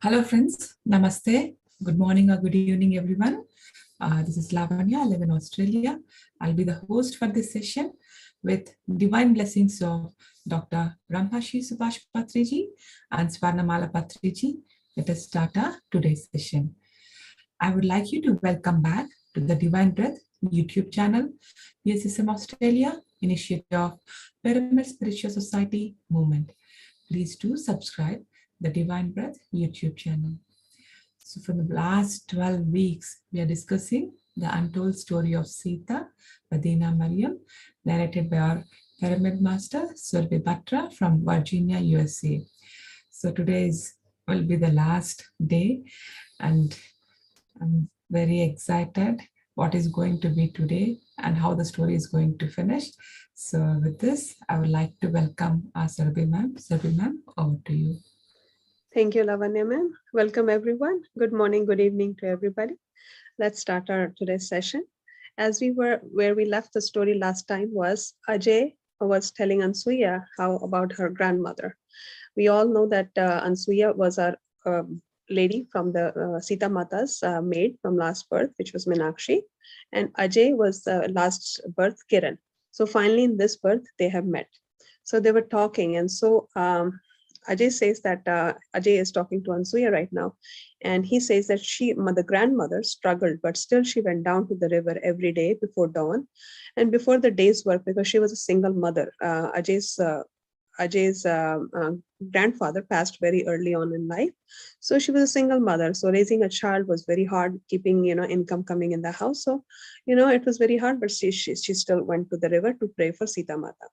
Hello, friends. Namaste. Good morning or good evening, everyone. This is Lavanya. I live in Australia. I'll be the host for this session with divine blessings of Dr. Brahmashi Subhash Patriji and Swarnamala Patriji. Let us start our today's session. I would like you to welcome back to the Divine Breath YouTube channel, PSSM Australia, initiative of Pyramid Spiritual Society Movement. Please do subscribe the Divine Breath YouTube channel. So for the last 12 weeks, we are discussing the untold story of Sita, Vadina Mariam, narrated by our Pyramid Master, Surbhi Batra from Virginia, USA. So will be the last day, and I'm very excited what is going to be today and how the story is going to finish. So with this, I would like to welcome our Surbhi ma'am. Surbhi ma'am, over to you. Thank you, Lavanya ma'am. Welcome everyone. Good morning, good evening to everybody. Let's start our today's session. Where we left the story last time was Ajay was telling Ansuya how about her grandmother. We all know that Ansuya was our lady from the Sita Mata's maid from last birth, which was Meenakshi, and Ajay was the last birth, Kiran. So finally in this birth, they have met. So they were talking, and so Ajay says that Ajay is talking to Ansuya right now, and he says that the grandmother, struggled, but still she went down to the river every day before dawn, and before the day's work, because she was a single mother. Ajay's grandfather passed very early on in life, so she was a single mother. So raising a child was very hard, keeping income coming in the house. So it was very hard, but she still went to the river to pray for Sita Mata.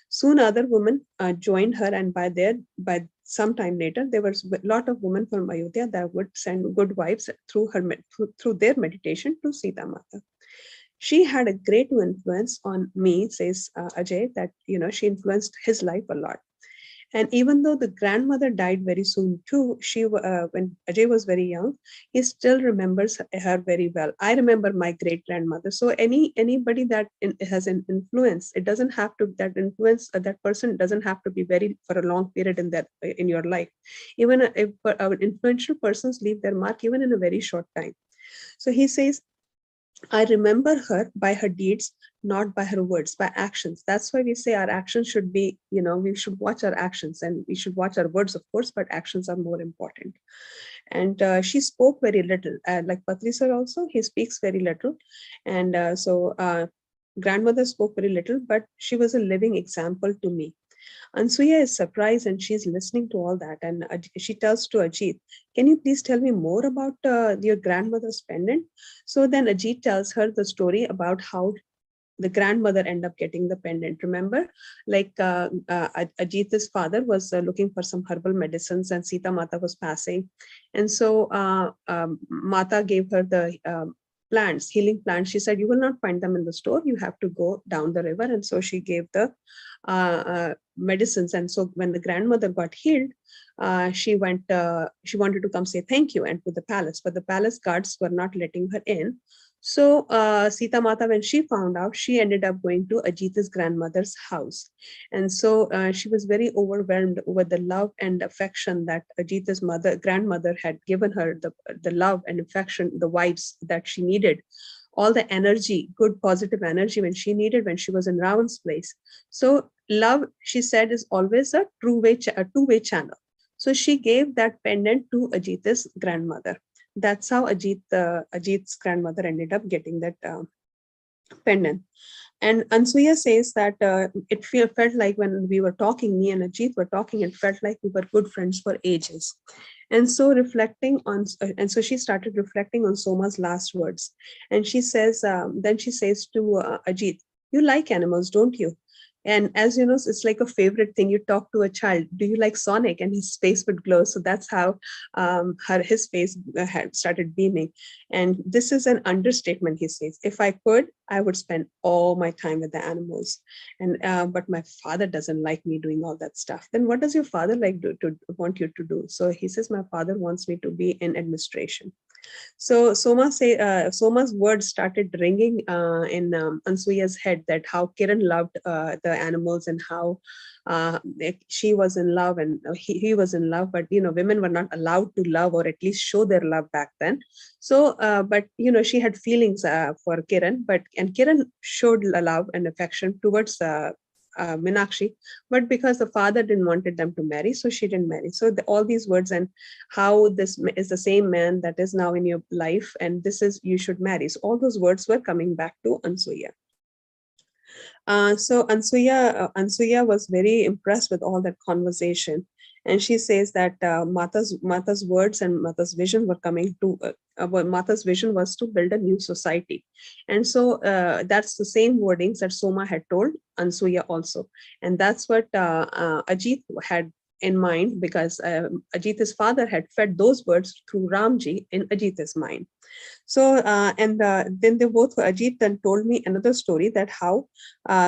Soon other women joined her, and by some time later, there was a lot of women from Ayodhya that would send good vibes through their meditation to Sita Mata. She had a great influence on me, says Ajay, that she influenced his life a lot. And even though the grandmother died very soon too, when Ajay was very young, he still remembers her very well. I remember my great grandmother. So anybody that has an influence, it doesn't have to that person doesn't have to be very for a long period in your life. Even if influential persons leave their mark even in a very short time. So he says, I remember her by her deeds, not by her words, by actions. That's why we say our actions should be, we should watch our actions, and we should watch our words, of course, but actions are more important. And she spoke very little. Like Patri sir also, he speaks very little. And grandmother spoke very little, but she was a living example to me. Ansuya is surprised and she's listening to all that. And she tells to Ajit, can you please tell me more about your grandmother's pendant? So then Ajit tells her the story about how the grandmother ended up getting the pendant. Remember, like Ajit's father was looking for some herbal medicines and Sita Mata was passing. And so Mata gave her the plants, healing plants. She said, you will not find them in the store. You have to go down the river. And so she gave the medicines. And so when the grandmother got healed, she wanted to come say thank you and to the palace, but the palace guards were not letting her in. So Sita Mata, when she found out, she ended up going to Ajita's grandmother's house. And so she was very overwhelmed with the love and affection that Ajita's grandmother had given her, the love and affection, the vibes that she needed, all the energy, good positive energy when she was in Ravan's place. So love, she said, is always a two-way channel. So she gave that pendant to Ajita's grandmother. That's how Ajit's grandmother ended up getting that pendant. And Ansuya says that it felt like when we were talking, me and Ajit were talking, it felt like we were good friends for ages. And so she started reflecting on Soma's last words. And she says, then she says to Ajit, you like animals, don't you? And as you know, it's like a favorite thing. You talk to a child, do you like Sonic? And his face would glow. So that's how his face had started beaming. And this is an understatement, he says. If I could, I would spend all my time with the animals. And but my father doesn't like me doing all that stuff. Then what does your father like to want you to do? So he says, my father wants me to be in administration. So Soma's words started ringing in Ansuya's head, that how Kiran loved the animals, and how she was in love, and he was in love. But women were not allowed to love, or at least show their love back then. So, but she had feelings for Kiran, and Kiran showed love and affection towards Minakshi, but because the father didn't wanted them to marry, so she didn't marry. So all these words, and how this is the same man that is now in your life, and this is, you should marry. So all those words were coming back to Ansuya. So Ansuya was very impressed with all that conversation, and she says that Mata's words and Mata's vision were coming to. Mata's vision was to build a new society, and so that's the same wordings that Soma had told Ansuya also, and that's what Ajit had in mind, because Ajit's father had fed those words through Ramji in Ajit's mind. So, and then they both, Ajit then told me another story, that how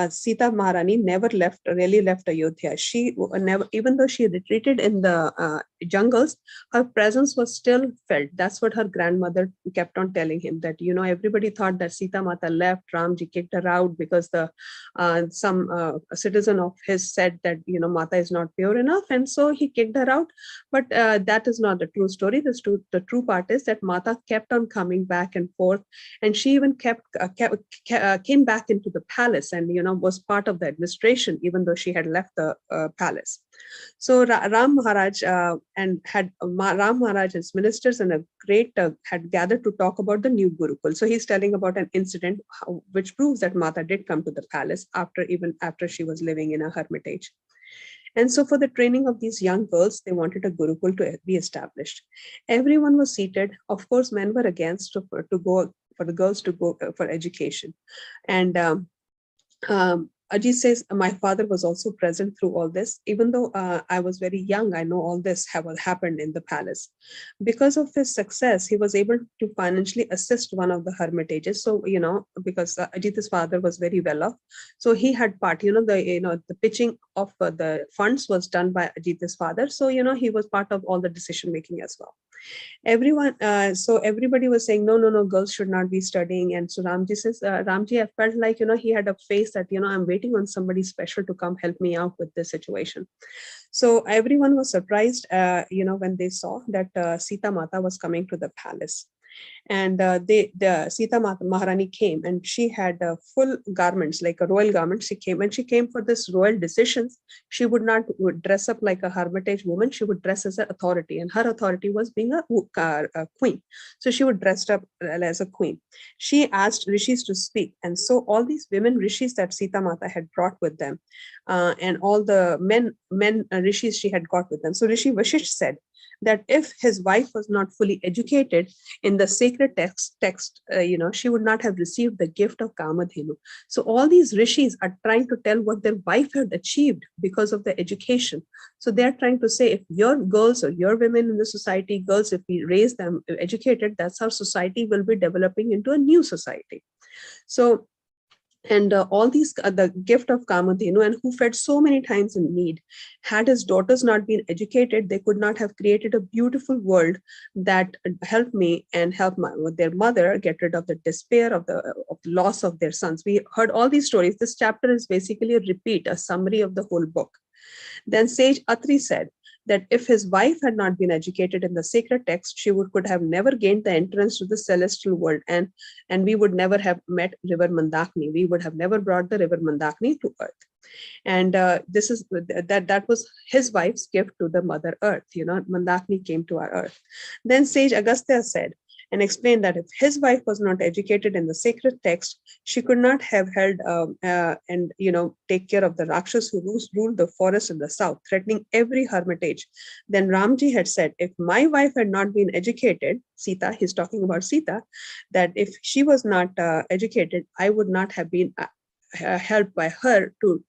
Sita Maharani never really left Ayodhya. She never, even though she retreated in the jungles, her presence was still felt. That's what her grandmother kept on telling him, that, everybody thought that Sita Mata left, Ramji kicked her out because some citizen of his said that, Mata is not pure enough. And so he kicked her out. But that is not the true story. The true part is that Mata kept on coming back and forth, and she even came back into the palace, and was part of the administration, even though she had left the palace. So Ram Maharaj Ram Maharaj's ministers and a great had gathered to talk about the new Gurukul. So he's telling about an incident which proves that Mata did come to the palace after she was living in a hermitage. And so for the training of these young girls, they wanted a Gurukul to be established. Everyone was seated. Of course, men were against for the girls to go for education. And Ajit says, my father was also present through all this. Even though I was very young, I know all this happened in the palace. Because of his success, he was able to financially assist one of the hermitages. So, because Ajit's father was very well off. So he had part, the pitching of the funds was done by Ajit's father. So, he was part of all the decision making as well. So everybody was saying, no, girls should not be studying. And so Ramji says, Ramji, I felt like, he had a face that, I'm waiting on somebody special to come help me out with this situation. So everyone was surprised, when they saw that Sita Mata was coming to the palace. And the Sita Maharani came, and she had full garments, like a royal garment. She came for this royal decisions. She would not dress up like a hermitage woman. She would dress as an authority, and her authority was being a queen. So she would dress up as a queen. She asked rishis to speak, and so all these women rishis that Sita Mata had brought with them, and all the men rishis she had got with them. So Rishi Vashish said that if his wife was not fully educated in the sacred text, she would not have received the gift of Kamadhenu. So all these rishis are trying to tell what their wife had achieved because of the education. So they're trying to say, if your girls or your women in the society, girls, if we raise them educated, that's how society will be developing into a new society. So, and all these, the gift of Kamadhenu, and who fed so many times in need, had his daughters not been educated, they could not have created a beautiful world that helped me and helped their mother get rid of the despair of the loss of their sons. We heard all these stories. This chapter is basically a repeat, a summary of the whole book. Then sage Atri said that if his wife had not been educated in the sacred text, she could have never gained the entrance to the celestial world, and we would never have met river Mandakini. We would have never brought the river Mandakini to earth. And this is that was his wife's gift to the mother earth. Mandakini came to our earth. Then sage Agastya said and explained that if his wife was not educated in the sacred text, she could not have held and take care of the Rakshas who ruled the forest in the south, threatening every hermitage. Then Ramji had said, if my wife had not been educated, Sita, he's talking about Sita, that if she was not educated, I would not have been helped by her to,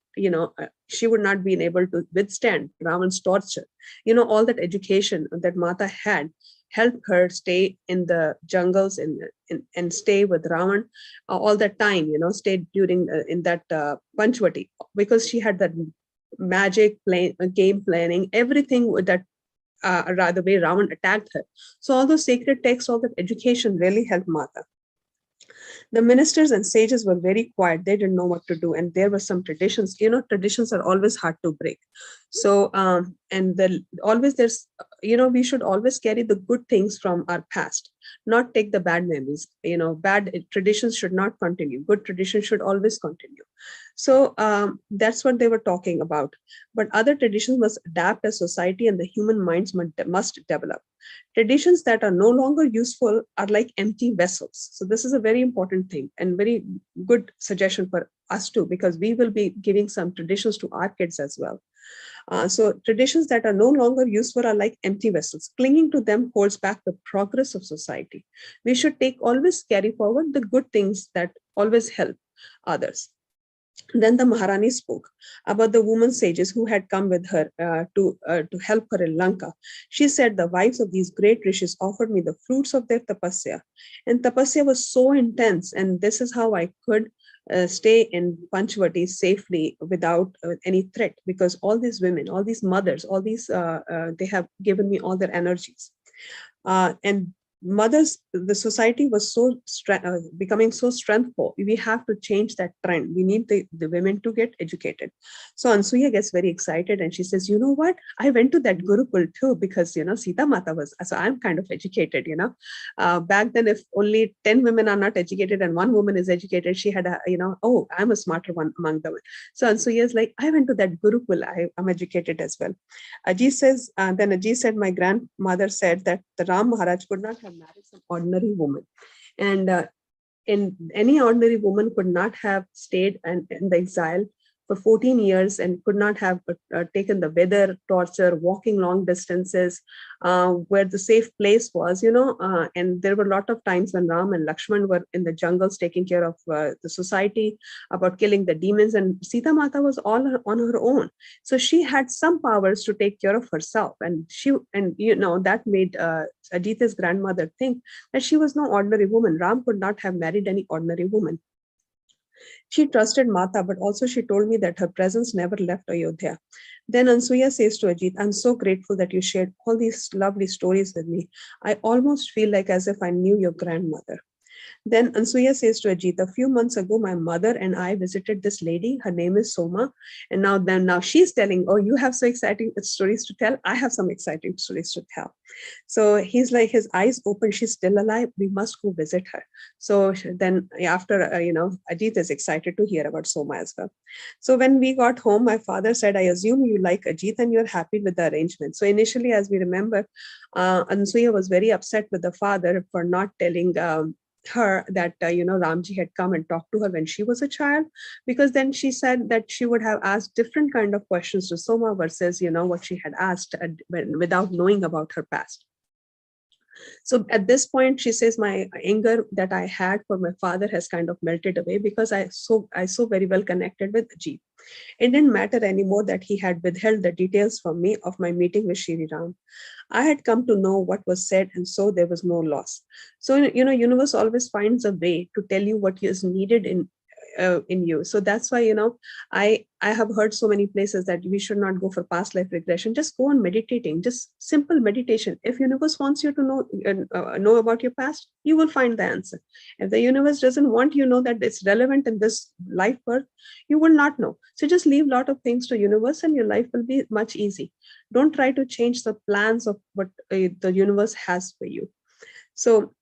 she would not be able to withstand Ravan's torture. All that education that Mata had helped her stay in the jungles and stay with Ravan all that time, stayed during in that Panchvati, because she had that magic game planning, everything that rather way Ravan attacked her. So all those sacred texts, all that education really helped Mata. The ministers and sages were very quiet. They didn't know what to do. And there were some traditions. Traditions are always hard to break. So, always there's, we should always carry the good things from our past, not take the bad memories. Bad traditions should not continue. Good traditions should always continue. So that's what they were talking about. But other traditions must adapt as society and the human minds must develop. Traditions that are no longer useful are like empty vessels. So this is a very important thing and very good suggestion for us too, because we will be giving some traditions to our kids as well. So traditions that are no longer useful are like empty vessels. Clinging to them holds back the progress of society. We should always carry forward the good things that always help others. Then the Maharani spoke about the women sages who had come with her to help her in Lanka. She said, the wives of these great rishis offered me the fruits of their tapasya. And tapasya was so intense. And this is how I could stay in Panchavati safely without any threat, because all these women, all these mothers, all these, they have given me all their energies. And mothers, the society was becoming so strengthful. We have to change that trend. We need the women to get educated. So Ansuya gets very excited and she says, you know what, I went to that Gurukul too, because Sita Mata was, so I'm kind of educated. Back then, if only 10 women are not educated and one woman is educated, she had oh, I'm a smarter one among them. So Ansuya is like, I went to that Gurukul, I'm educated as well. Ajit says, then Ajit said, my grandmother said that the Ram Maharaj could not have married some ordinary woman. And any ordinary woman could not have stayed in the exile for 14 years and could not have taken the weather, torture, walking long distances, where the safe place was, and there were a lot of times when Ram and Lakshman were in the jungles taking care of the society, about killing the demons, and Sita Mata was all on her own. So she had some powers to take care of herself, and that made Ajita's grandmother think that she was no ordinary woman. Ram could not have married any ordinary woman. She trusted Mata, but also she told me that her presence never left Ayodhya. Then Ansuya says to Ajit, I'm so grateful that you shared all these lovely stories with me. I almost feel like as if I knew your grandmother. Then Ansuya says to Ajit, a few months ago, my mother and I visited this lady. Her name is Soma. And now she's telling, oh, you have so exciting stories to tell. I have some exciting stories to tell. So he's like, his eyes open. She's still alive. We must go visit her. So then after, Ajit is excited to hear about Soma as well. So when we got home, my father said, I assume you like Ajit and you're happy with the arrangement. So initially, as we remember, Ansuya was very upset with the father for not telling her that Ramji had come and talked to her when she was a child, because then she said that she would have asked different kind of questions to Soma versus what she had asked without knowing about her past. So at this point, she says, my anger that I had for my father has kind of melted away, because I so very well connected with Ajit. It didn't matter anymore that he had withheld the details from me of my meeting with Shri Ram. I had come to know what was said, and so there was no loss. So universe always finds a way to tell you what is needed in you. So that's why I have heard so many places that we should not go for past life regression. Just go on meditating, just simple meditation. If universe wants you to know about your past, you will find the answer. If the universe doesn't want that it's relevant in this life birth, you will not know. So just leave a lot of things to universe and your life will be much easy. Don't try to change the plans of what the universe has for you. So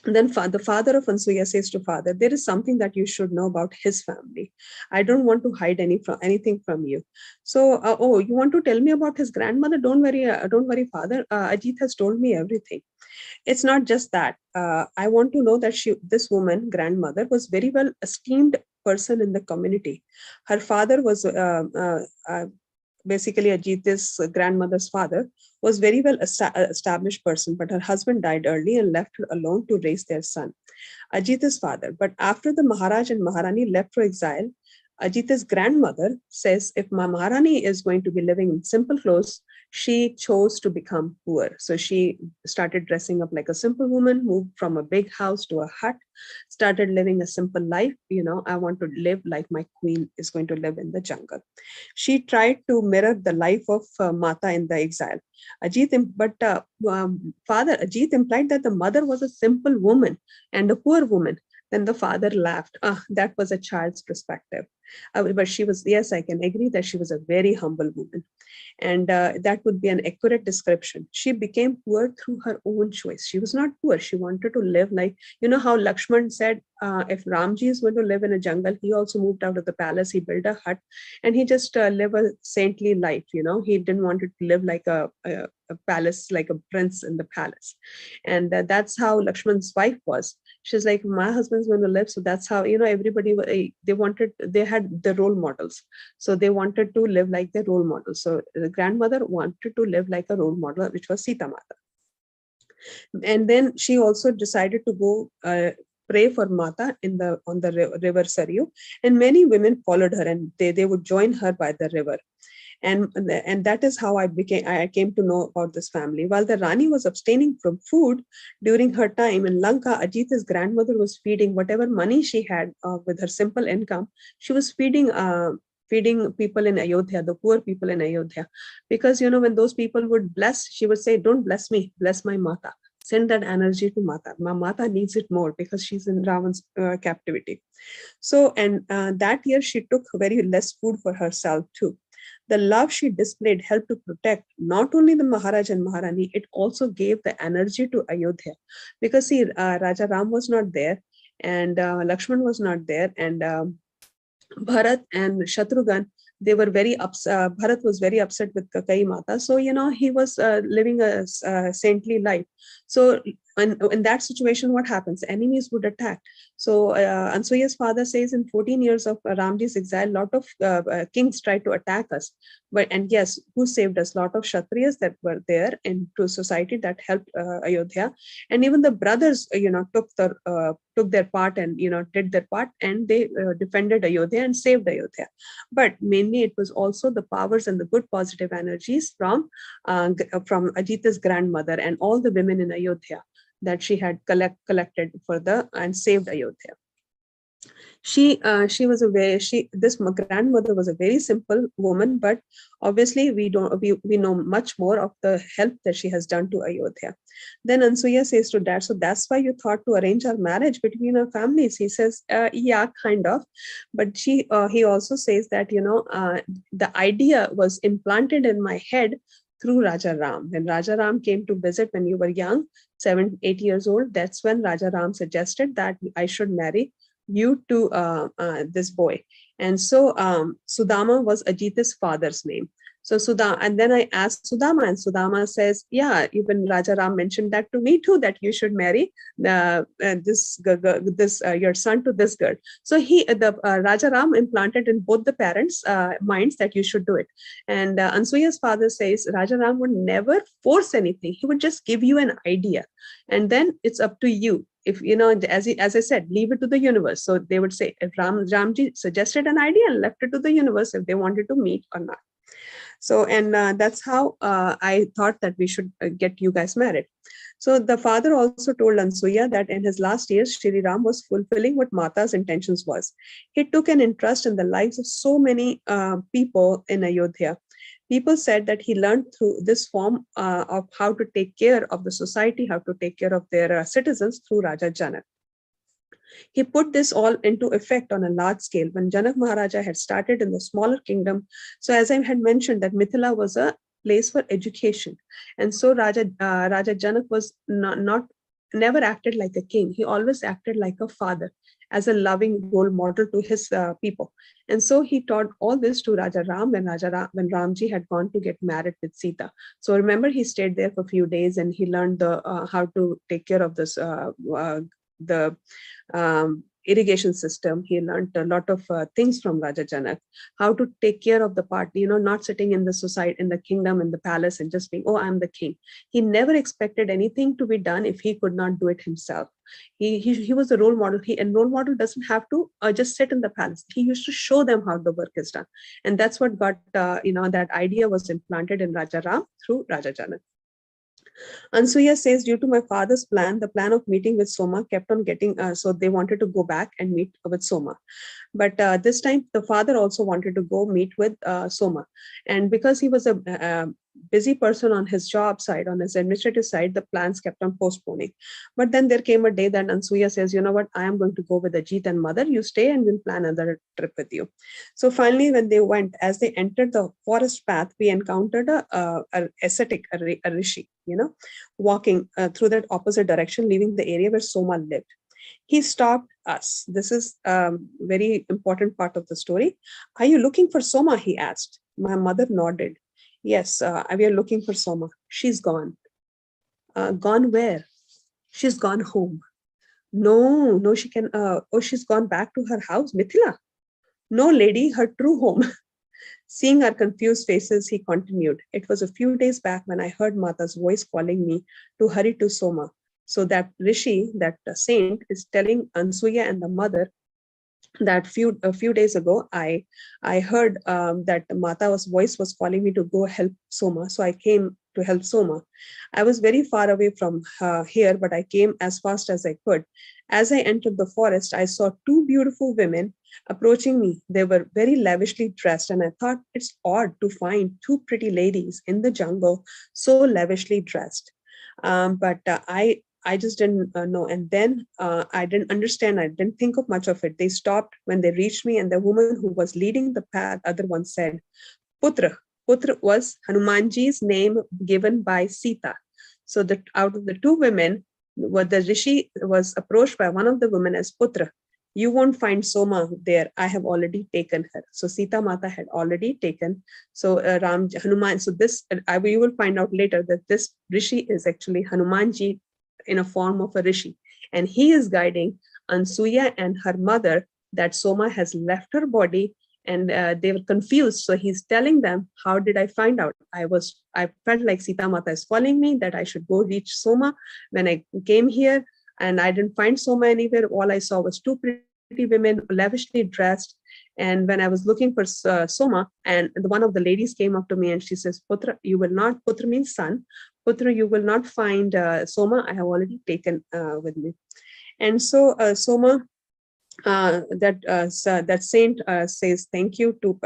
then the father of Ansuya says to father, there is something that you should know about his family. I don't want to hide anything from you. So, you want to tell me about his grandmother? Don't worry, father. Ajit has told me everything. It's not just that. I want to know that this woman, grandmother, was very well esteemed person in the community. Her father was basically Ajit's grandmother's father, was very well established person, but her husband died early and left her alone to raise their son, Ajit's father. But after the Maharaj and Maharani left for exile, Ajita's grandmother says if Maharani is going to be living in simple clothes, she chose to become poor. So she started dressing up like a simple woman, moved from a big house to a hut, started living a simple life. I want to live like my queen is going to live in the jungle. She tried to mirror the life of Mata in the exile. Father Ajit implied that the mother was a simple woman and a poor woman. Then the father laughed. That was a child's perspective. But she was, yes, I can agree that she was a very humble woman. And that would be an accurate description. She became poor through her own choice. She was not poor. She wanted to live like, how Lakshman said, if Ramji is going to live in a jungle, he also moved out of the palace. He built a hut and he just lived a saintly life. He didn't want to live like a palace, like a prince in the palace. And that's how Lakshman's wife was. She's like, my husband's going to live. So that's how, everybody, they had the role models. So they wanted to live like their role model. So the grandmother wanted to live like a role model, which was Sita Mata. And then she also decided to go pray for Mata on the river Saryu. And many women followed her and they would join her by the river. And that is how I came to know about this family. While the Rani was abstaining from food during her time in Lanka, Ajita's grandmother was feeding whatever money she had with her simple income. She was feeding people in Ayodhya, the poor people in Ayodhya. Because, when those people would bless, she would say, don't bless me, bless my Mata. Send that energy to Mata. My Mata needs it more because she's in Ravan's captivity. So, and that year she took very less food for herself too. The love she displayed helped to protect not only the Maharaj and Maharani, it also gave the energy to Ayodhya. Because see, Raja Ram was not there and Lakshman was not there and Bharat and Shatrughan, they were very upset. Bharat was very upset with Kakai Mata. So, he was living a saintly life. So, in that situation, what happens? Enemies would attack. So, Ansuya's father says in 14 years of Ramji's exile, a lot of kings tried to attack us. And yes, who saved us? A lot of Kshatriyas that were there into society that helped Ayodhya. And even the brothers, took their part and, did their part and they defended Ayodhya and saved Ayodhya. But mainly it was also the powers and the good positive energies from Ajita's grandmother and all the women in Ayodhya that she had collected and saved Ayodhya. This grandmother was a very simple woman, but obviously we know much more of the help that she has done to Ayodhya. Then Ansuya says to Dad, so that's why you thought to arrange our marriage between our families. He says, yeah, kind of. But he also says that, the idea was implanted in my head through Raja Ram. When Raja Ram came to visit when you were young, 7, 8 years old, that's when Raja Ram suggested that I should marry you to this boy. And so Sudama was Ajita's father's name. So and then I asked Sudama, and Sudama says, yeah, even Raja Ram mentioned that to me too, that you should marry your son to this girl. So Raja Ram implanted in both the parents' minds that you should do it. And Ansuya's father says Raja Ram would never force anything. He would just give you an idea. And then it's up to you. If, as I said, leave it to the universe. So they would say, if Ramji suggested an idea and left it to the universe, if they wanted to meet or not. So, and that's how I thought that we should get you guys married. So the father also told Ansuya that in his last years, Shri Ram was fulfilling what Mata's intentions was. He took an interest in the lives of so many people in Ayodhya. People said that he learned through this form of how to take care of the society, how to take care of their citizens through Raja Janak. He put this all into effect on a large scale when Janak Maharaja had started in the smaller kingdom. So as I had mentioned, that Mithila was a place for education. And so Raja Janak was never acted like a king. He always acted like a father, as a loving role model to his people. And so he taught all this to Raja Ram when Ramji had gone to get married with Sita. So remember, he stayed there for a few days and he learned how to take care of this irrigation system. He learned a lot of things from Raja Janak, how to take care of the party, not sitting in the society, in the kingdom, in the palace, and just being, oh, I'm the king. He never expected anything to be done if he could not do it himself. He was a role model. And role model doesn't have to just sit in the palace. He used to show them how the work is done. And that's what got, that idea was implanted in Raja Ram through Raja Janak. Ansuya says, due to my father's plan, the plan of meeting with Soma kept on getting, so they wanted to go back and meet with Soma. But this time, the father also wanted to go meet with Soma. And because he was a busy person on his job side, on his administrative side, the plans kept on postponing. But then there came a day that Ansuya says, you know what, I am going to go with Ajit and mother. You stay and we'll plan another trip with you. So finally, when they went, as they entered the forest path, we encountered a ascetic, a rishi, walking through that opposite direction, leaving the area where Soma lived. He stopped us. This is a very important part of the story. Are you looking for Soma? He asked. My mother nodded. Yes, we are looking for Soma. She's gone. Gone where? She's gone home. No, she can. She's gone back to her house, Mithila. No, lady, her true home. Seeing our confused faces, he continued. It was a few days back when I heard Mata's voice calling me to hurry to Soma. So that Rishi, that saint, is telling Ansuya and the mother that a few days ago, I heard that Mata's voice was calling me to go help Soma. So I came to help Soma. I was very far away from here, but I came as fast as I could. As I entered the forest, I saw two beautiful women approaching me. They were very lavishly dressed, and I thought it's odd to find two pretty ladies in the jungle so lavishly dressed. But I just didn't know. And then I didn't understand. I didn't think of much of it. They stopped when they reached me, and the woman who was leading the path, other one said, Putra. Putra was Hanumanji's name given by Sita. So that out of the two women, what the Rishi was approached by one of the women as Putra. You won't find Soma there. I have already taken her. So Sita Mata had already taken. So Hanuman. So this, you will find out later that this Rishi is actually Hanumanji in a form of a Rishi. And he is guiding Ansuya and her mother that Soma has left her body, and they were confused. So he's telling them, how did I find out? I felt like Sita Mata is calling me that I should go reach Soma. When I came here and I didn't find Soma anywhere, all I saw was two pretty women lavishly dressed. And when I was looking for Soma, and one of the ladies came up to me and she says, Putra, you will not, Putra means son, Putra, you will not find Soma. I have already taken with me. And so Soma, that saint says thank you to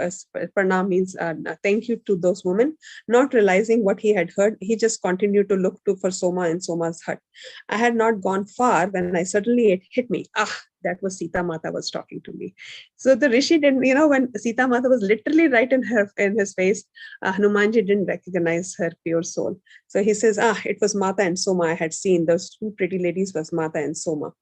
Pranam means thank you to those women. Not realizing what he had heard, he just continued to look for Soma in Soma's hut. I had not gone far when I suddenly it hit me. That was Sita Mata was talking to me. So the Rishi didn't, when Sita Mata was literally right in his face, Hanumanji didn't recognize her pure soul. So he says, it was Mata and Soma I had seen. Those two pretty ladies was Mata and Soma.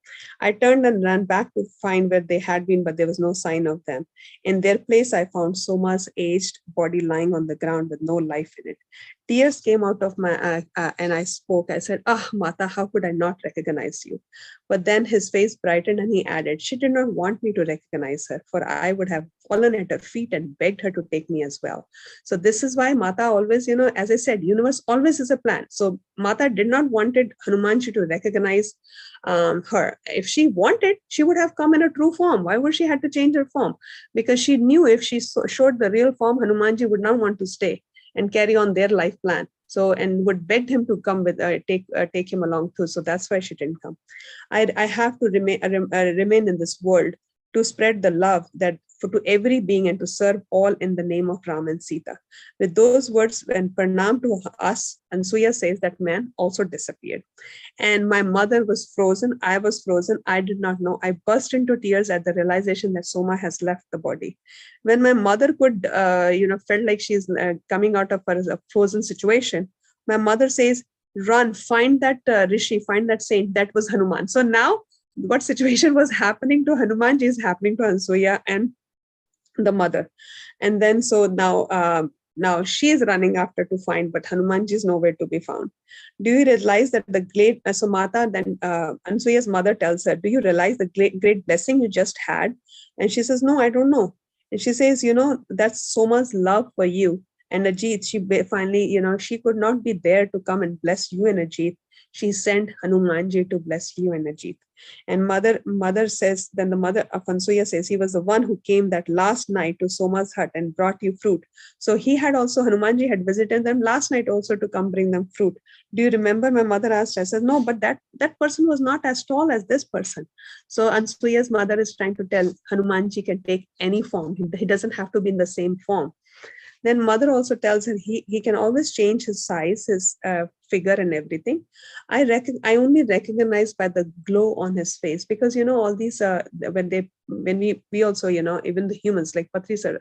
I turned and ran back to find where they had been, but there was no sign of them. In their place, I found Soma's aged body lying on the ground with no life in it. Tears came out of my and I spoke. I said, Mata, how could I not recognize you? But then his face brightened and he added, she did not want me to recognize her, for I would have fallen at her feet and begged her to take me as well. So this is why Mata always, as I said, universe always is a plan. So Mata did not wanted Hanumanji to recognize her. If she wanted, she would have come in a true form. Why would she have to change her form? Because she knew if she showed the real form, Hanumanji would not want to stay and carry on their life plan. So, and would beg him to come with, take him along too. So that's why she didn't come. I have to remain in this world to spread the love to every being and to serve all in the name of Ram and Sita. With those words, when Pranam to us, Ansuya says that man also disappeared. And my mother was frozen. I was frozen. I did not know. I burst into tears at the realization that Soma has left the body. When my mother could, felt like she's coming out of a frozen situation, my mother says, run, find that Rishi, find that saint. That was Hanuman. So now what situation was happening to Hanumanji is happening to Ansuya and the mother. And then so now Now she is running after to find, but Hanumanji is nowhere to be found. Do you realize that the great, so Mata, then Ansuya's mother tells her, do you realize the great blessing you just had? And she says, no, I don't know. And she says, that's Soma's love for you. And Ajit, finally, she could not be there to come and bless you and Ajit. She sent Hanumanji to bless you and Ajit. And mother says, then the mother of Ansuya says, he was the one who came that last night to Soma's hut and brought you fruit. So he had also, Hanumanji had visited them last night also to come bring them fruit. Do you remember? My mother asked, I said, no, but that person was not as tall as this person. So Ansuya's mother is trying to tell Hanumanji can take any form. He doesn't have to be in the same form. Then mother also tells him he can always change his size, his figure and everything. I only recognize by the glow on his face, because all these when we also even the humans, like Patri sir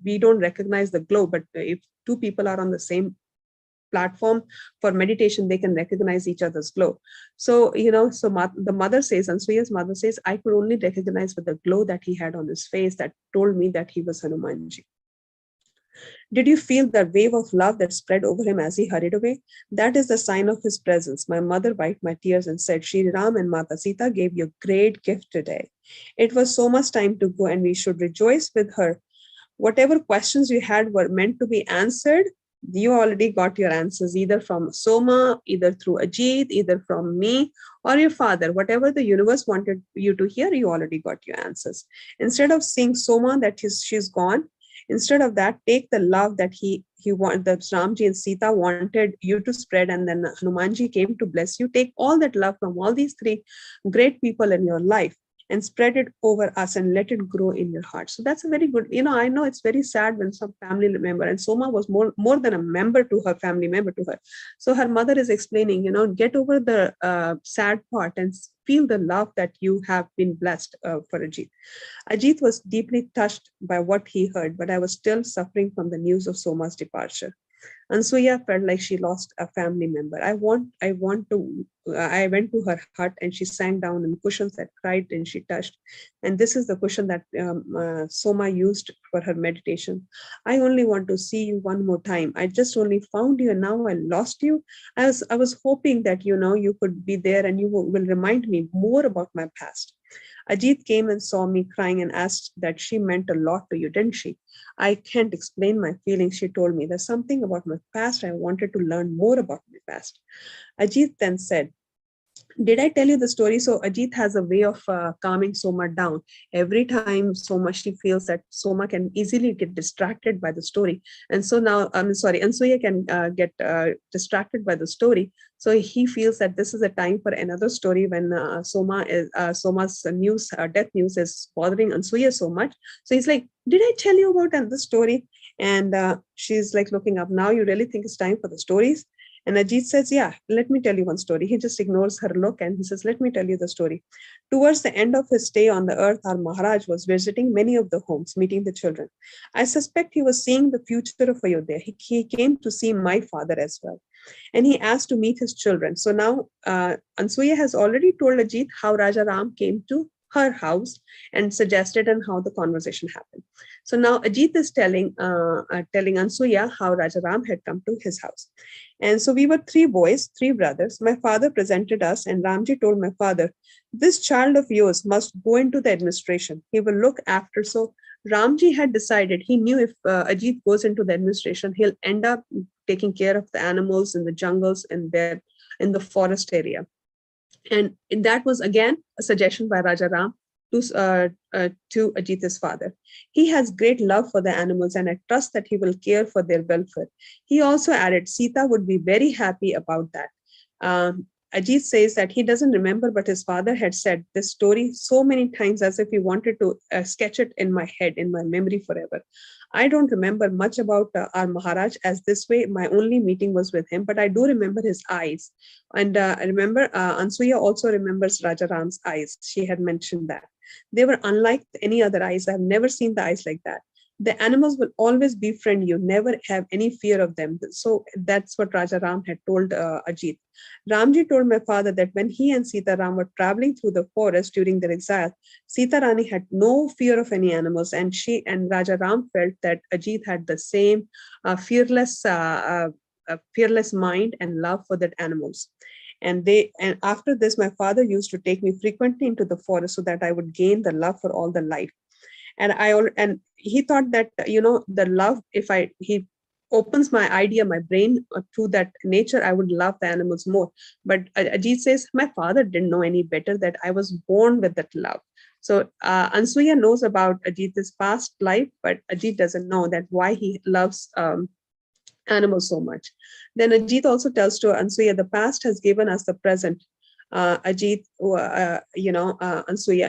we don't recognize the glow, but if two people are on the same platform for meditation, they can recognize each other's glow. So the mother says, Ansuya's mother says, I could only recognize with the glow that he had on his face that told me that he was Hanumanji. Did you feel that wave of love that spread over him as he hurried away? That is the sign of his presence. My mother wiped my tears and said, Shri Ram and Mata Sita gave you a great gift today. It was so much time to go, and we should rejoice with her. Whatever questions you had were meant to be answered. You already got your answers, either from Soma, either through Ajit, either from me or your father. Whatever the universe wanted you to hear, you already got your answers. Instead of seeing Soma that she's gone, instead of that, take the love that he wanted, that Ramji and Sita wanted you to spread, and then Hanumanji came to bless you. Take all that love from all these three great people in your life and spread it over us and let it grow in your heart. So that's a very good, I know it's very sad when some family member, and Soma was more than a member to her, family member to her. So her mother is explaining, get over the sad part and feel the love that you have been blessed for Ajit. Ajit was deeply touched by what he heard, but I was still suffering from the news of Soma's departure. Ansuya felt like she lost a family member. I went to her hut and she sank down in cushions that cried and she touched. And this is the cushion that Soma used for her meditation. I only want to see you one more time. I just only found you and now I lost you. I was hoping that, you could be there and you will remind me more about my past. Ajit came and saw me crying and asked that she meant a lot to you, didn't she? I can't explain my feelings, she told me. There's something about my past. I wanted to learn more about my past. Ajit then said, did I tell you the story? So Ajit has a way of calming Soma down. Every time Soma, she feels that Soma can easily get distracted by the story. And so now, Ansuya can get distracted by the story. So he feels that this is a time for another story when Soma's death news is bothering Ansuya so much. So he's like, did I tell you about the story? And she's like looking up, now you really think it's time for the stories? And Ajit says, yeah, let me tell you one story. He just ignores her look and he says, let me tell you the story. Towards the end of his stay on the earth, our Maharaj was visiting many of the homes, meeting the children. I suspect he was seeing the future of Ayodhya. He came to see my father as well. And he asked to meet his children. So now Ansuya has already told Ajit how Raja Ram came to her house and suggested and how the conversation happened. So now Ajit is telling Ansuya how Raja Ram had come to his house. And so we were three boys, three brothers. My father presented us and Ramji told my father, this child of yours must go into the administration. He will look after. So Ramji had decided, he knew if Ajit goes into the administration, he'll end up taking care of the animals in the jungles and there in the forest area. And that was again a suggestion by Raja Ram to Ajit's father. He has great love for the animals and I trust that he will care for their welfare. He also added, Sita would be very happy about that. Ajit says that he doesn't remember, but his father had said this story so many times as if he wanted to sketch it in my head, in my memory forever. I don't remember much about our Maharaj as this way. My only meeting was with him, but I do remember his eyes. And I remember Ansuya also remembers Raja Ram's eyes. She had mentioned that. They were unlike any other eyes. I've never seen the eyes like that. The animals will always befriend you, never have any fear of them. So that's what Raja Ram had told Ajit. Ramji told my father that when he and Sita Ram were traveling through the forest during their exile, Sita Rani had no fear of any animals, and she and Raja Ram felt that Ajit had the same fearless mind and love for that animals. And after this, my father used to take me frequently into the forest so that I would gain the love for all the life. And he thought that the love, if I he opens my idea, my brain, through that nature, I would love the animals more. But Ajit says my father didn't know any better, that I was born with that love. So Ansuya knows about Ajit's past life, but Ajit doesn't know that why he loves animals so much. Then Ajit also tells to Ansuya, the past has given us the present. Ansuya,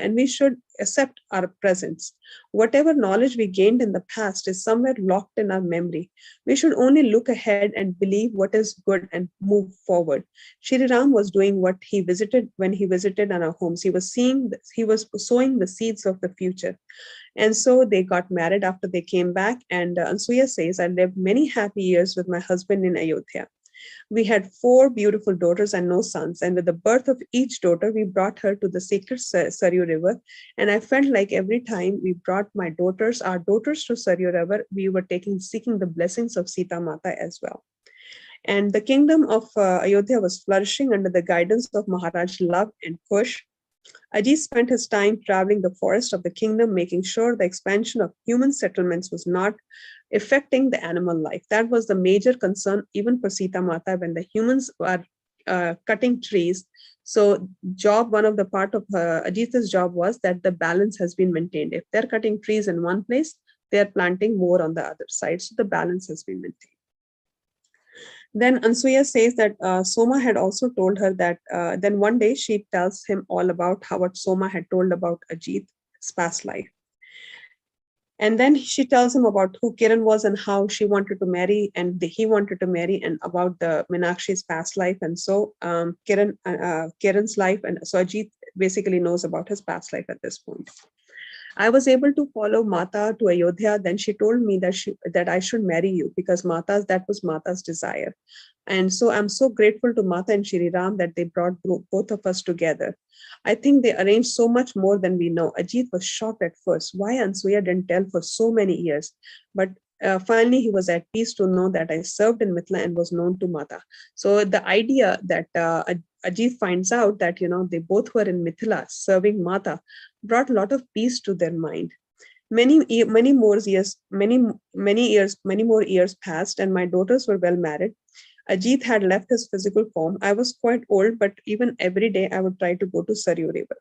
and we should accept our presence. Whatever knowledge we gained in the past is somewhere locked in our memory. We should only look ahead and believe what is good and move forward. Shri Ram was doing what he visited when he visited our homes. He was sowing the seeds of the future. And so they got married after they came back. And Ansuya says, I lived many happy years with my husband in Ayodhya. We had 4 beautiful daughters and no sons. And with the birth of each daughter, we brought her to the sacred Saryu River. And I felt like every time we brought our daughters to Saryu River, we were seeking the blessings of Sita Mata as well. And the kingdom of Ayodhya was flourishing under the guidance of Maharaj Love and Kush. Ajit spent his time traveling the forest of the kingdom, making sure the expansion of human settlements was not affecting the animal life. That was the major concern, even for Sita Mata, when the humans were cutting trees. So, one of the part of Ajit's job was that the balance has been maintained. If they're cutting trees in one place, they're planting more on the other side. So, the balance has been maintained. Then Ansuya says that Soma had also told her that then one day she tells him all about what Soma had told about Ajit's past life. And then she tells him about who Kiran was and how she wanted to marry, and he wanted to marry, and about the Meenakshi's past life. And so Kiran's life. And so Ajit basically knows about his past life at this point. I was able to follow Mata to Ayodhya. Then she told me that I should marry you, because that was Mata's desire. And so I'm so grateful to Mata and Shri Ram that they brought both of us together. I think they arranged so much more than we know. Ajit was shocked at first why Ansuya didn't tell for so many years. But finally, he was at peace to know that I served in Mithila and was known to Mata. So the idea that Ajit finds out that they both were in Mithila serving Mata brought a lot of peace to their mind. Many more years passed, and my daughters were well married. Ajit had left his physical form. I was quite old, but even every day I would try to go to Saryu River.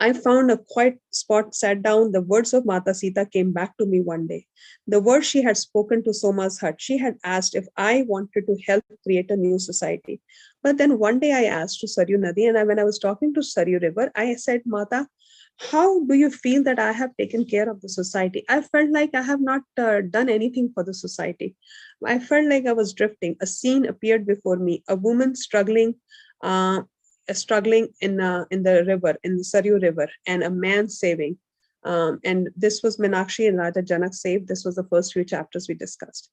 I found a quiet spot, sat down. The words of Mata Sita came back to me one day. The words she had spoken to Soma's hut. She had asked if I wanted to help create a new society. But then one day I asked to Saryu Nadi, and when I was talking to Saryu River, I said, Mata, how do you feel that I have taken care of the society? I felt like I have not done anything for the society. I felt like I was drifting. A scene appeared before me, a woman struggling in the river, in the Saryu River, and a man saving. And this was Meenakshi and Raja Janak saved. This was the first few chapters we discussed.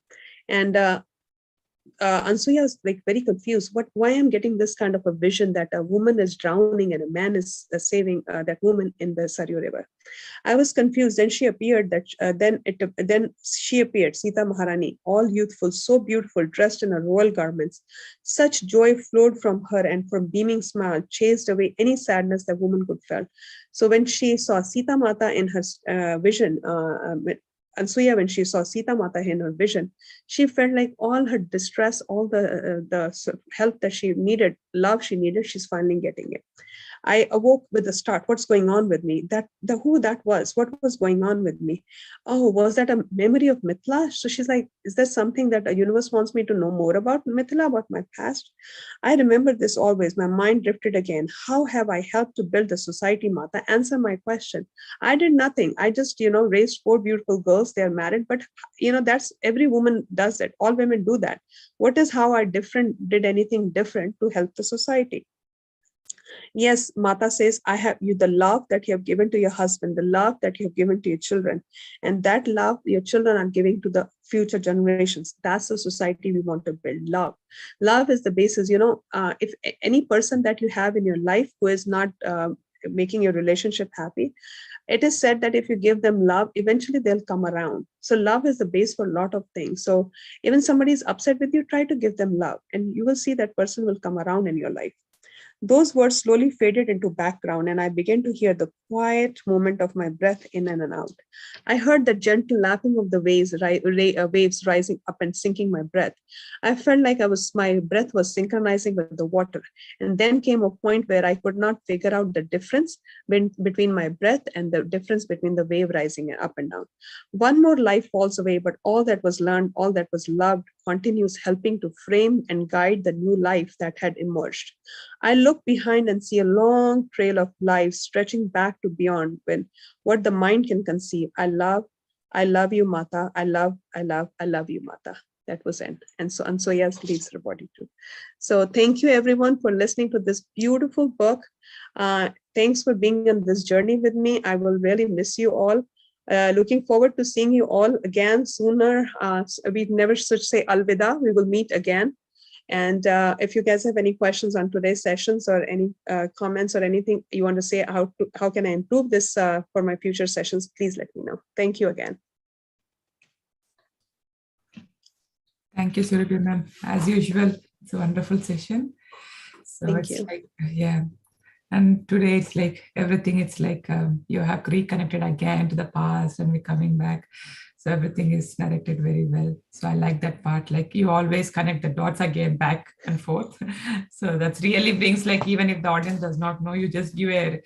And Ansuya is like very confused. Why I'm getting this kind of a vision that a woman is drowning and a man is saving that woman in the Saryu River? I was confused. Then she appeared. Then she appeared, Sita Maharani, all youthful, so beautiful, dressed in her royal garments. Such joy flowed from her, and from beaming smile chased away any sadness that woman could feel. So when she saw Sita Mata in her vision, Ansuya, when she saw Sita Mata in her vision, she felt like all her distress, all the help that she needed, love she needed, she's finally getting it. I awoke with a start. What's going on with me? Who that was? What was going on with me? Oh, was that a memory of Mithila? So she's like, is there something that a universe wants me to know more about Mithila, about my past? I remember this always. My mind drifted again. How have I helped to build the society, Mata? Answer my question. I did nothing. I just, raised 4 beautiful girls. They're married, but that's every woman does it. All women do that. What is how I did anything different to help the society? Yes, Mata says, I have you the love that you have given to your husband, the love that you have given to your children, and that love your children are giving to the future generations. That's the society we want to build. Love. Love is the basis. If any person that you have in your life who is not making your relationship happy, it is said that if you give them love, eventually they'll come around. So love is the base for a lot of things. So even somebody is upset with you, try to give them love, and you will see that person will come around in your life. Those words slowly faded into background, and I began to hear the quiet movement of my breath in and out. I heard the gentle lapping of the waves rising up and sinking my breath. I felt like my breath was synchronizing with the water. And then came a point where I could not figure out the difference between my breath and the difference between the wave rising up and down. One more life falls away, but all that was learned, all that was loved, continues helping to frame and guide the new life that had emerged. I look behind and see a long trail of lives stretching back to beyond when what the mind can conceive. I love you, Mata. I love you, Mata. That was it. And so yes, leaves the body too. So thank you everyone for listening to this beautiful book. Thanks for being on this journey with me. I will really miss you all. Looking forward to seeing you all again sooner. We never should say alvida. We will meet again. And if you guys have any questions on today's sessions or any comments or anything you want to say, how can I improve this for my future sessions, please let me know. Thank you again. Thank you, Surbhi ma'am. As usual, it's a wonderful session. So Thank you. like, yeah. And today it's like everything, it's like you have reconnected again to the past and we're coming back. So everything is narrated very well. So I like that part. Like you always connect the dots again back and forth. So that's really brings like, even if the audience does not know, you just give a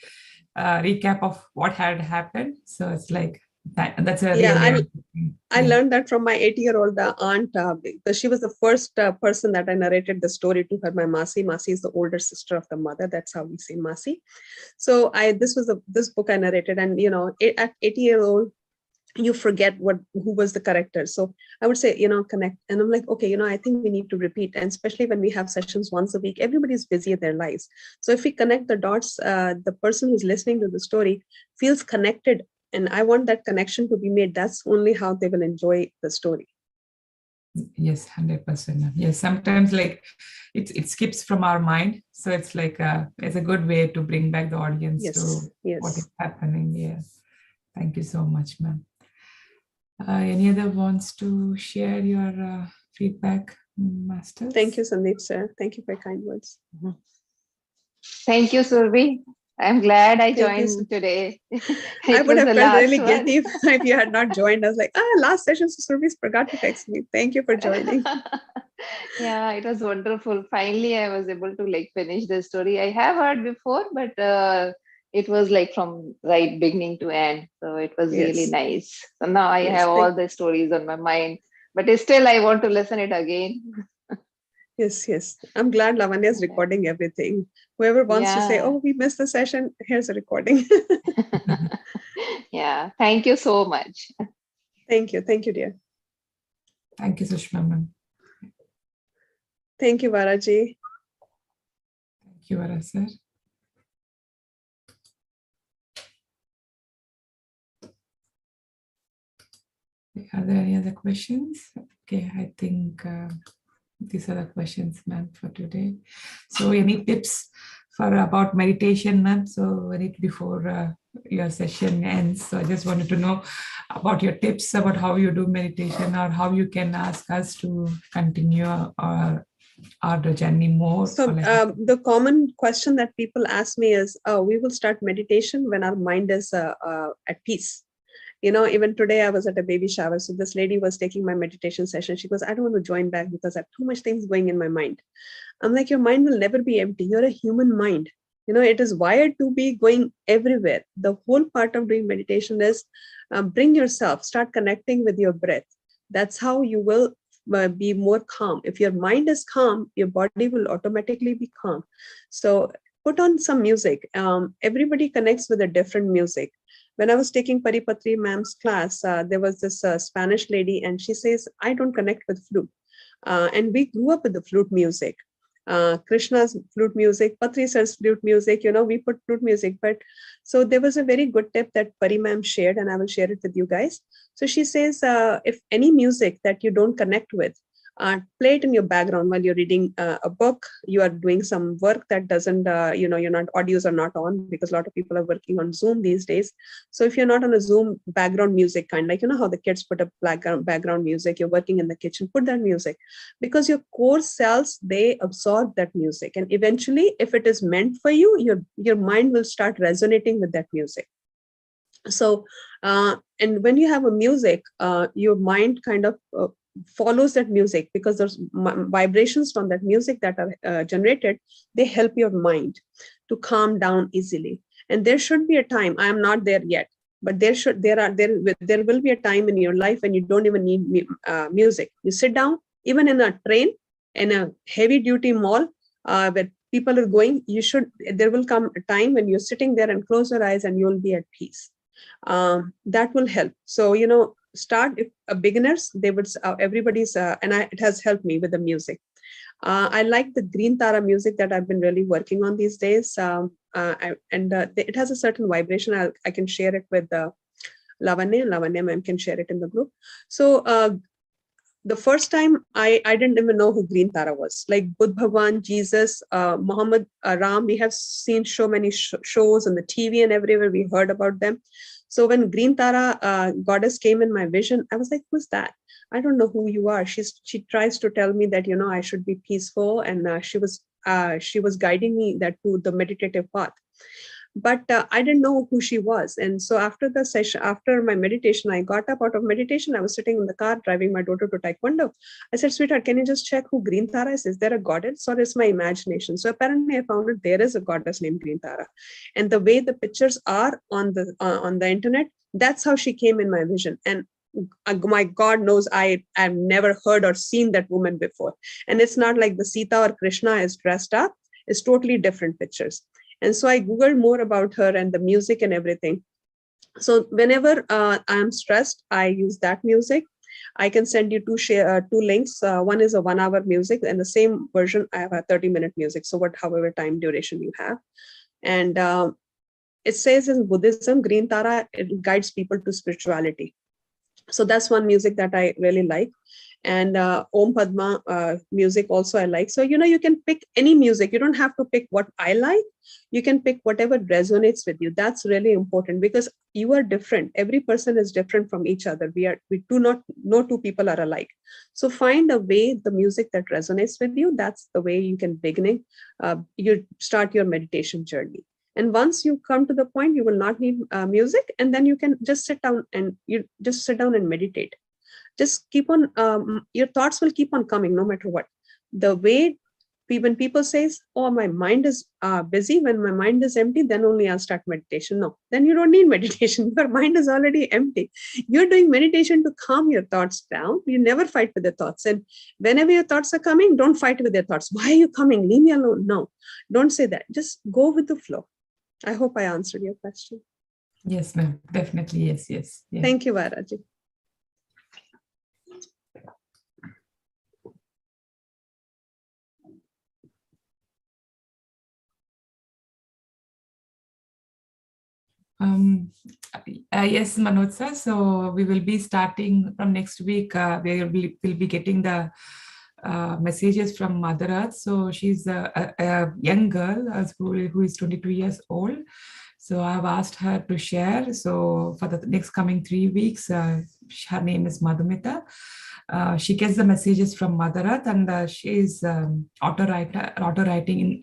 recap of what had happened. So it's like, that's a really I learned that from my 8-year-old aunt, because she was the first person that I narrated the story to her. My Masi. Masi is the older sister of the mother. That's how we say Masi. So this book I narrated, and at 80-year-old, you forget who was the character. So I would say, connect. And I'm like, okay, I think we need to repeat. And especially when we have sessions once a week, everybody's busy in their lives. So if we connect the dots, the person who's listening to the story feels connected. And I want that connection to be made. That's only how they will enjoy the story. Yes, 100%. Yes, sometimes like it skips from our mind. So it's like it's a good way to bring back the audience to what is happening. Yes. Thank you so much, ma'am. Any other wants to share your feedback, Masters? Thank you, Sandeep, sir. Thank you for kind words. Thank you, Surbhi. I'm glad I joined today. I would have felt really guilty if you had not joined. I was like, last session, Surbhi forgot to text me. Thank you for joining. Yeah, it was wonderful. Finally, I was able to finish the story. I have heard before, but it was from right beginning to end. So it was really nice. So now I have all the stories on my mind, but still I want to listen it again. Yes. I'm glad Lavanya is recording everything. Whoever wants to say, oh, we missed the session, here's a recording. Yeah. Thank you so much. Thank you. Thank you, dear. Thank you, Sushma ma'am. Thank you, Varaji. Thank you, Vara sir. Are there any other questions? Okay, I think these are the questions, ma'am, for today. So any tips for about meditation, ma'am? So before your session ends, so I just wanted to know about your tips about how you do meditation or how you can ask us to continue our journey more. So the common question that people ask me is, we will start meditation when our mind is at peace. Even today I was at a baby shower. So this lady was taking my meditation session. She goes, I don't want to join back because I have too much things going in my mind. I'm like, your mind will never be empty. You're a human mind. It is wired to be going everywhere. The whole part of doing meditation is bring yourself, start connecting with your breath. That's how you will be more calm. If your mind is calm, your body will automatically be calm. So put on some music. Everybody connects with a different music. When I was taking Paripatri ma'am's class, there was this Spanish lady, and she says, I don't connect with flute. And we grew up with the flute music. Krishna's flute music, Patri sir's flute music, we put flute music. But so there was a very good tip that Pari ma'am shared, and I will share it with you guys. So she says, if any music that you don't connect with, play it in your background while you're reading a book, you are doing some work that doesn't, you're not, audios are not on, because a lot of people are working on Zoom these days. So if you're not on a Zoom, background music kind, like, how the kids put up background music, you're working in the kitchen, put that music, because your core cells, they absorb that music. And eventually, if it is meant for you, your mind will start resonating with that music. So, and when you have a music, your mind kind of follows that music, because there's vibrations from that music that are generated. They help your mind to calm down easily. And there should be a time, I am not there yet, but there will be a time in your life when you don't even need music. You sit down, even in a train, in a heavy duty mall, where people are going, there will come a time when you're sitting there and close your eyes and you'll be at peace. That will help. So, start, if beginners, they would, everybody's, it has helped me with the music. I like the Green Tara music that I've been really working on these days. It has a certain vibration. I can share it with Lavanya ma'am can share it in the group. So the first time I didn't even know who Green Tara was. Like Buddha Bhagwan, Jesus, Muhammad, Ram, we have seen so many shows on the TV and everywhere. We heard about them. So when Green Tara goddess came in my vision, I was like, who's that? I don't know who you are. She tries to tell me that, I should be peaceful. And she was guiding me to the meditative path. But I didn't know who she was. And so after the session, after my meditation, I got up out of meditation. I was sitting in the car driving my daughter to Taekwondo. I said, sweetheart, can you just check who Green Tara is? Is there a goddess or is my imagination? So apparently I found that there is a goddess named Green Tara. And the way the pictures are on the internet, that's how she came in my vision. And my God knows I've never heard or seen that woman before. And it's not like the Sita or Krishna is dressed up. It's totally different pictures. And so I Googled more about her and the music and everything. So whenever I'm stressed, I use that music. I can send you two links. One is a 1 hour music, and the same version, I have a 30-minute music. So however time duration you have. And it says in Buddhism, Green Tara, it guides people to spirituality. So that's one music that I really like. And Om Padma music also I like. So, you can pick any music. You don't have to pick what I like. You can pick whatever resonates with you. That's really important, because you are different. Every person is different from each other. We do not know two people are alike. So find a way, the music that resonates with you. That's the way you can you start your meditation journey. And once you come to the point, you will not need music, and then you can just sit down and meditate. Just keep on, your thoughts will keep on coming no matter what. The way when people say, oh, my mind is busy, when my mind is empty, then only I'll start meditation. No, then you don't need meditation. Your mind is already empty. You're doing meditation to calm your thoughts down. You never fight with the thoughts. And whenever your thoughts are coming, don't fight with their thoughts. Why are you coming? Leave me alone. No, don't say that. Just go with the flow. I hope I answered your question. Yes, ma'am. Definitely. Yes. Thank you, Varaji. Yes, Manoj sir. So we will be starting from next week. We will be getting the messages from Mother Earth. So she's a young girl who is 22 years old. So I've asked her to share. So for the next coming 3 weeks, her name is Madhumita. She gets the messages from Mother Earth, and she is auto-writing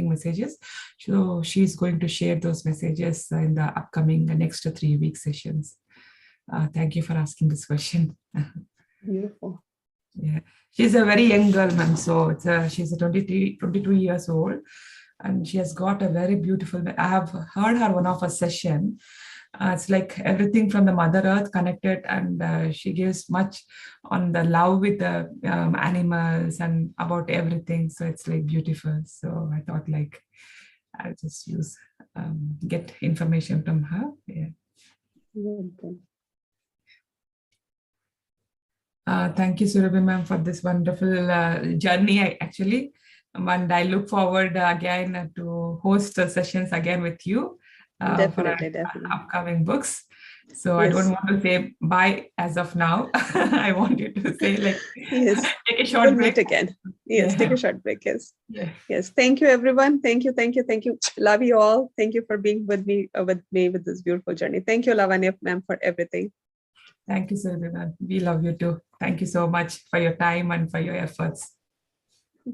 messages. So she's going to share those messages in the upcoming next 3 week sessions. Thank you for asking this question. Beautiful. Yeah, she's a very young girl, ma'am. So she's 22 years old, and she has got a very beautiful. I have heard her one of her session. It's like everything from the Mother Earth connected, and she gives much on the love with the animals and about everything. So it's like beautiful. So I thought I'll just get information from her. Yeah. Thank you, Surbhi ma'am, for this wonderful journey. And I look forward again to host sessions again with you for our Definitely. upcoming books. So I don't Yes. want to say bye as of now. I want you to say like Yes. take a We will short break. meet again. Yes. Take Yeah. a short break. Yes. Yeah. Yes. Thank you, everyone. Thank you. Thank you. Thank you. Love you all. Thank you for being with me with this beautiful journey. Thank you, Lavanya ma'am, for everything. Thank you, Surbhi. We love you too. Thank you so much for your time and for your efforts.